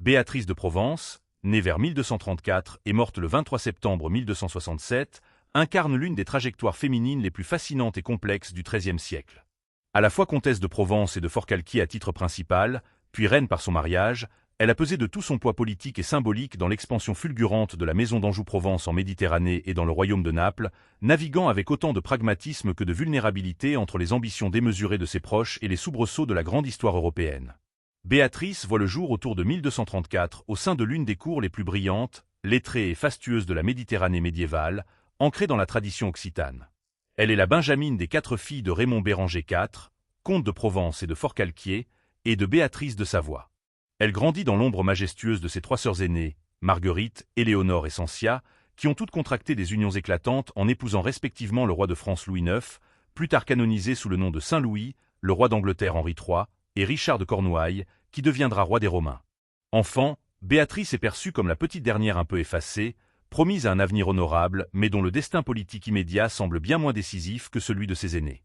Béatrice de Provence, née vers 1234 et morte le 23 septembre 1267, incarne l'une des trajectoires féminines les plus fascinantes et complexes du XIIIe siècle. À la fois comtesse de Provence et de Forcalquier à titre principal, puis reine par son mariage, elle a pesé de tout son poids politique et symbolique dans l'expansion fulgurante de la maison d'Anjou-Provence en Méditerranée et dans le royaume de Naples, naviguant avec autant de pragmatisme que de vulnérabilité entre les ambitions démesurées de ses proches et les soubresauts de la grande histoire européenne. Béatrice voit le jour autour de 1234 au sein de l'une des cours les plus brillantes, lettrées et fastueuses de la Méditerranée médiévale, ancrée dans la tradition occitane. Elle est la benjamine des 4 filles de Raymond Béranger IV, comte de Provence et de Forcalquier, et de Béatrice de Savoie. Elle grandit dans l'ombre majestueuse de ses 3 sœurs aînées, Marguerite, Éléonore et Sancia, qui ont toutes contracté des unions éclatantes en épousant respectivement le roi de France Louis IX, plus tard canonisé sous le nom de Saint Louis, le roi d'Angleterre Henri III, et Richard de Cornouailles, qui deviendra roi des Romains. Enfant, Béatrice est perçue comme la petite dernière un peu effacée, promise à un avenir honorable, mais dont le destin politique immédiat semble bien moins décisif que celui de ses aînés.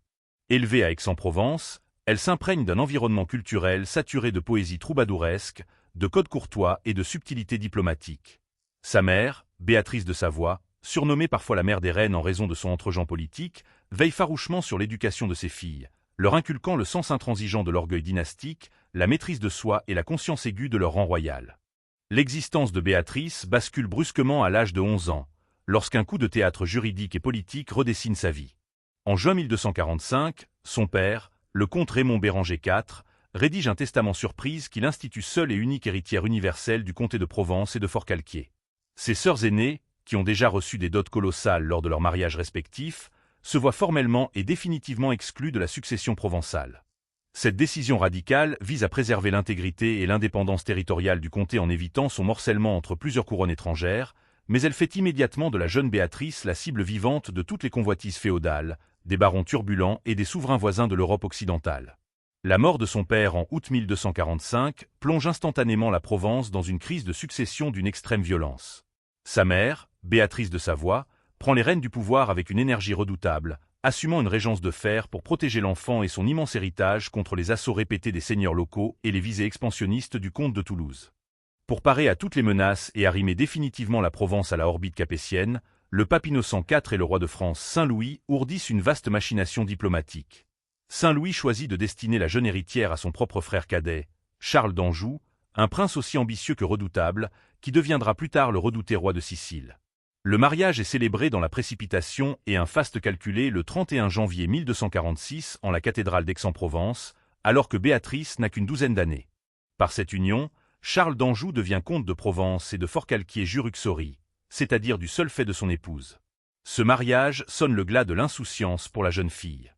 Élevée à Aix-en-Provence, elle s'imprègne d'un environnement culturel saturé de poésie troubadouresque, de codes courtois et de subtilités diplomatiques. Sa mère, Béatrice de Savoie, surnommée parfois la mère des reines en raison de son entre-gens politique, veille farouchement sur l'éducation de ses filles, leur inculquant le sens intransigeant de l'orgueil dynastique, la maîtrise de soi et la conscience aiguë de leur rang royal. L'existence de Béatrice bascule brusquement à l'âge de 11 ans, lorsqu'un coup de théâtre juridique et politique redessine sa vie. En juin 1245, son père, le comte Raymond Béranger IV, rédige un testament surprise qui l'institue seule et unique héritière universelle du comté de Provence et de Forcalquier. Ses sœurs aînées, qui ont déjà reçu des dots colossales lors de leurs mariages respectifs, se voient formellement et définitivement exclues de la succession provençale. Cette décision radicale vise à préserver l'intégrité et l'indépendance territoriale du comté en évitant son morcellement entre plusieurs couronnes étrangères, mais elle fait immédiatement de la jeune Béatrice la cible vivante de toutes les convoitises féodales, des barons turbulents et des souverains voisins de l'Europe occidentale. La mort de son père en août 1245 plonge instantanément la Provence dans une crise de succession d'une extrême violence. Sa mère, Béatrice de Savoie, prend les rênes du pouvoir avec une énergie redoutable, assumant une régence de fer pour protéger l'enfant et son immense héritage contre les assauts répétés des seigneurs locaux et les visées expansionnistes du comte de Toulouse. Pour parer à toutes les menaces et arrimer définitivement la Provence à la orbite capétienne, le pape Innocent IV et le roi de France Saint-Louis ourdissent une vaste machination diplomatique. Saint-Louis choisit de destiner la jeune héritière à son propre frère cadet, Charles d'Anjou, un prince aussi ambitieux que redoutable, qui deviendra plus tard le redouté roi de Sicile. Le mariage est célébré dans la précipitation et un faste calculé le 31 janvier 1246 en la cathédrale d'Aix-en-Provence, alors que Béatrice n'a qu'une douzaine d'années. Par cette union, Charles d'Anjou devient comte de Provence et de Forcalquier-Juruxory, c'est-à-dire du seul fait de son épouse. Ce mariage sonne le glas de l'insouciance pour la jeune fille.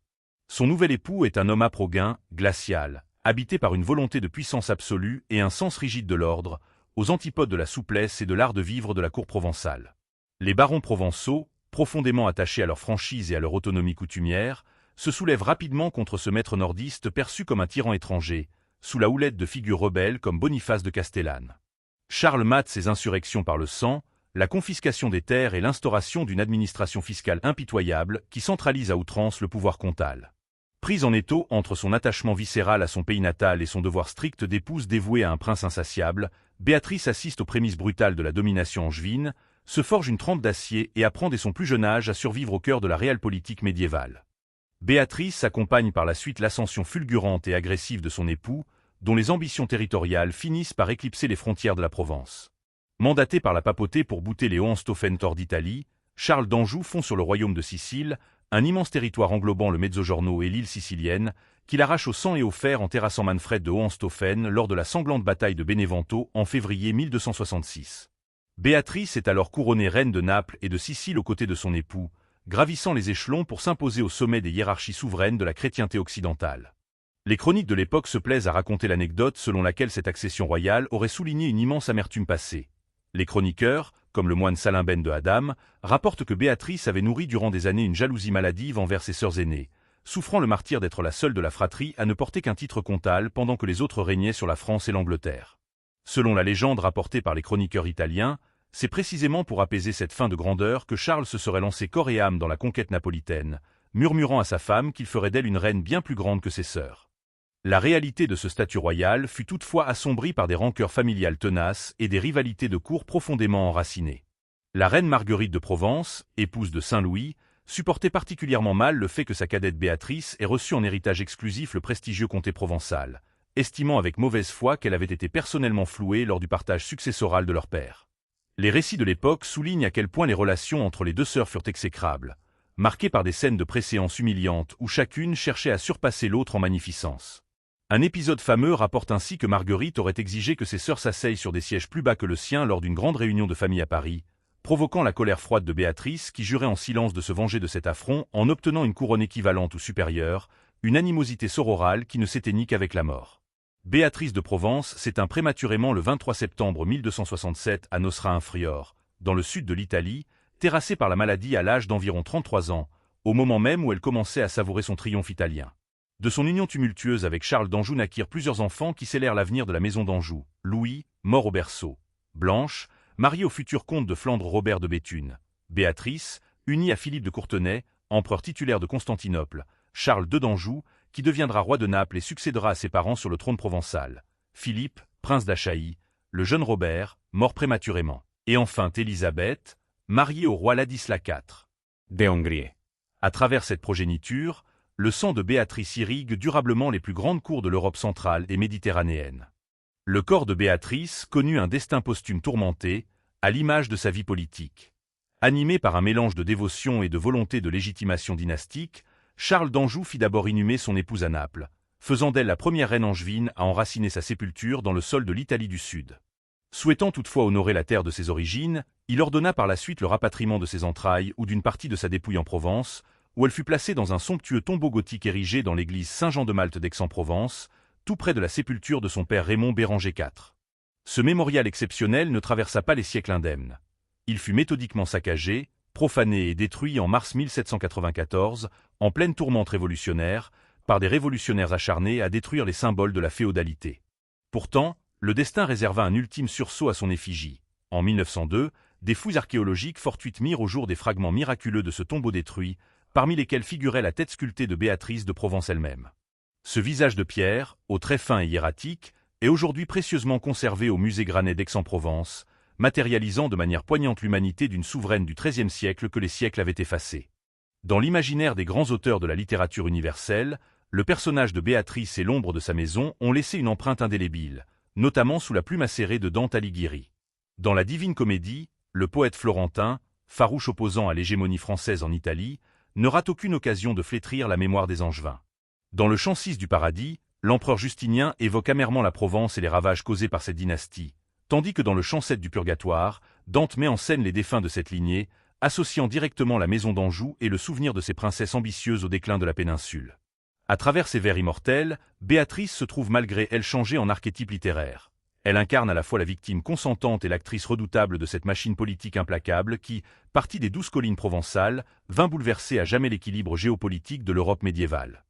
Son nouvel époux est un homme âpre au gain, glacial, habité par une volonté de puissance absolue et un sens rigide de l'ordre, aux antipodes de la souplesse et de l'art de vivre de la cour provençale. Les barons provençaux, profondément attachés à leur franchise et à leur autonomie coutumière, se soulèvent rapidement contre ce maître nordiste perçu comme un tyran étranger, sous la houlette de figures rebelles comme Boniface de Castellane. Charles mate ses insurrections par le sang, la confiscation des terres et l'instauration d'une administration fiscale impitoyable qui centralise à outrance le pouvoir comtal. Prise en étau entre son attachement viscéral à son pays natal et son devoir strict d'épouse dévouée à un prince insatiable, Béatrice assiste aux prémices brutales de la domination angevine, se forge une trempe d'acier et apprend dès son plus jeune âge à survivre au cœur de la réelle politique médiévale. Béatrice accompagne par la suite l'ascension fulgurante et agressive de son époux, dont les ambitions territoriales finissent par éclipser les frontières de la Provence. Mandaté par la papauté pour bouter les Hohenstaufen-Thor d'Italie, Charles d'Anjou fond sur le royaume de Sicile, un immense territoire englobant le Mezzogiorno et l'île sicilienne, qu'il arrache au sang et au fer en terrassant Manfred de Hohenstaufen lors de la sanglante bataille de Benevento en février 1266. Béatrice est alors couronnée reine de Naples et de Sicile aux côtés de son époux, gravissant les échelons pour s'imposer au sommet des hiérarchies souveraines de la chrétienté occidentale. Les chroniques de l'époque se plaisent à raconter l'anecdote selon laquelle cette accession royale aurait souligné une immense amertume passée. Les chroniqueurs, comme le moine Salimben de Hadam, rapportent que Béatrice avait nourri durant des années une jalousie maladive envers ses sœurs aînées, souffrant le martyre d'être la seule de la fratrie à ne porter qu'un titre comtal pendant que les autres régnaient sur la France et l'Angleterre. Selon la légende rapportée par les chroniqueurs italiens, c'est précisément pour apaiser cette faim de grandeur que Charles se serait lancé corps et âme dans la conquête napolitaine, murmurant à sa femme qu'il ferait d'elle une reine bien plus grande que ses sœurs. La réalité de ce statut royal fut toutefois assombrie par des rancœurs familiales tenaces et des rivalités de cour profondément enracinées. La reine Marguerite de Provence, épouse de Saint-Louis, supportait particulièrement mal le fait que sa cadette Béatrice ait reçu en héritage exclusif le prestigieux comté provençal, estimant avec mauvaise foi qu'elle avait été personnellement flouée lors du partage successoral de leur père. Les récits de l'époque soulignent à quel point les relations entre les deux sœurs furent exécrables, marquées par des scènes de préséance humiliantes où chacune cherchait à surpasser l'autre en magnificence. Un épisode fameux rapporte ainsi que Marguerite aurait exigé que ses sœurs s'asseyent sur des sièges plus bas que le sien lors d'une grande réunion de famille à Paris, provoquant la colère froide de Béatrice qui jurait en silence de se venger de cet affront en obtenant une couronne équivalente ou supérieure, une animosité sororale qui ne s'éteignit qu'avec la mort. Béatrice de Provence s'éteint prématurément le 23 septembre 1267 à Nosra-Infrior, dans le sud de l'Italie, terrassée par la maladie à l'âge d'environ 33 ans, au moment même où elle commençait à savourer son triomphe italien. De son union tumultueuse avec Charles d'Anjou naquirent plusieurs enfants qui scellèrent l'avenir de la maison d'Anjou. Louis, mort au berceau. Blanche, mariée au futur comte de Flandre Robert de Béthune. Béatrice, unie à Philippe de Courtenay, empereur titulaire de Constantinople. Charles II d'Anjou, qui deviendra roi de Naples et succédera à ses parents sur le trône provençal. Philippe, prince d'Achaïe. Le jeune Robert, mort prématurément. Et enfin Élisabeth, mariée au roi Ladislas IV de Hongrie. À travers cette progéniture, le sang de Béatrice irrigue durablement les plus grandes cours de l'Europe centrale et méditerranéenne. Le corps de Béatrice connut un destin posthume tourmenté, à l'image de sa vie politique. Animé par un mélange de dévotion et de volonté de légitimation dynastique, Charles d'Anjou fit d'abord inhumer son épouse à Naples, faisant d'elle la première reine angevine à enraciner sa sépulture dans le sol de l'Italie du Sud. Souhaitant toutefois honorer la terre de ses origines, il ordonna par la suite le rapatriement de ses entrailles ou d'une partie de sa dépouille en Provence, où elle fut placée dans un somptueux tombeau gothique érigé dans l'église Saint-Jean de Malte d'Aix-en-Provence, tout près de la sépulture de son père Raymond Béranger IV. Ce mémorial exceptionnel ne traversa pas les siècles indemnes. Il fut méthodiquement saccagé, profané et détruit en mars 1794, en pleine tourmente révolutionnaire, par des révolutionnaires acharnés à détruire les symboles de la féodalité. Pourtant, le destin réserva un ultime sursaut à son effigie. En 1902, des fouilles archéologiques fortuites mirent au jour des fragments miraculeux de ce tombeau détruit, parmi lesquels figurait la tête sculptée de Béatrice de Provence elle-même. Ce visage de pierre, aux traits fins et hiératique, est aujourd'hui précieusement conservé au musée Granet d'Aix-en-Provence, matérialisant de manière poignante l'humanité d'une souveraine du XIIIe siècle que les siècles avaient effacée. Dans l'imaginaire des grands auteurs de la littérature universelle, le personnage de Béatrice et l'ombre de sa maison ont laissé une empreinte indélébile, notamment sous la plume acérée de Dante Alighieri. Dans la Divine Comédie, le poète florentin, farouche opposant à l'hégémonie française en Italie, ne rate aucune occasion de flétrir la mémoire des Angevins. Dans le chant 6 du Paradis, l'empereur Justinien évoque amèrement la Provence et les ravages causés par cette dynastie, tandis que dans le chant 7 du Purgatoire, Dante met en scène les défunts de cette lignée, associant directement la maison d'Anjou et le souvenir de ces princesses ambitieuses au déclin de la péninsule. À travers ces vers immortels, Béatrice se trouve malgré elle changée en archétype littéraire. Elle incarne à la fois la victime consentante et l'actrice redoutable de cette machine politique implacable qui, partie des 12 collines provençales, vint bouleverser à jamais l'équilibre géopolitique de l'Europe médiévale.